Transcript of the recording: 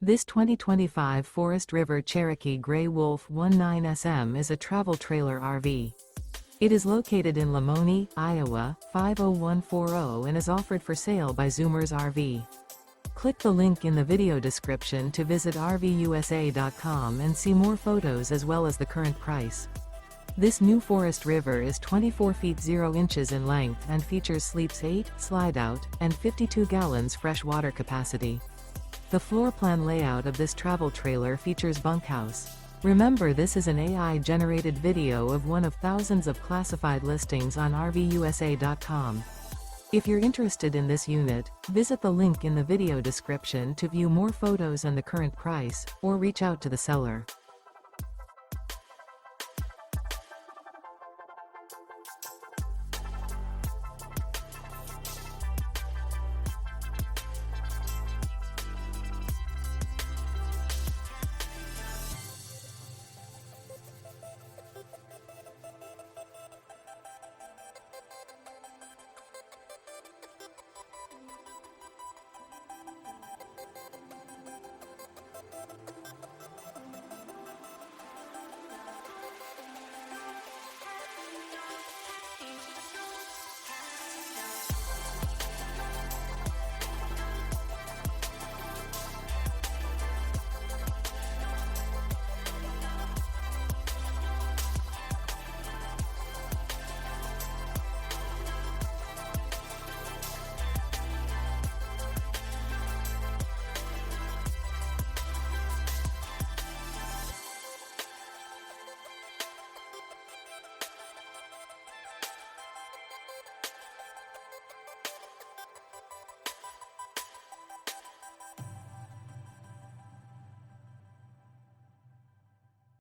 This 2025 Forest River Cherokee Grey Wolf 19SM is a travel trailer RV. It is located in Lamoni, Iowa, 50140 and is offered for sale by Zoomers RV. Click the link in the video description to visit RVUSA.com and see more photos as well as the current price. This new Forest River is 24 feet 0 inches in length and features sleeps 8, Slideout, and 52 gallons fresh water capacity. The floor plan layout of this travel trailer features Bunkhouse. Remember, this is an AI-generated video of one of thousands of classified listings on RVUSA.com. If you're interested in this unit, visit the link in the video description to view more photos and the current price, or reach out to the seller.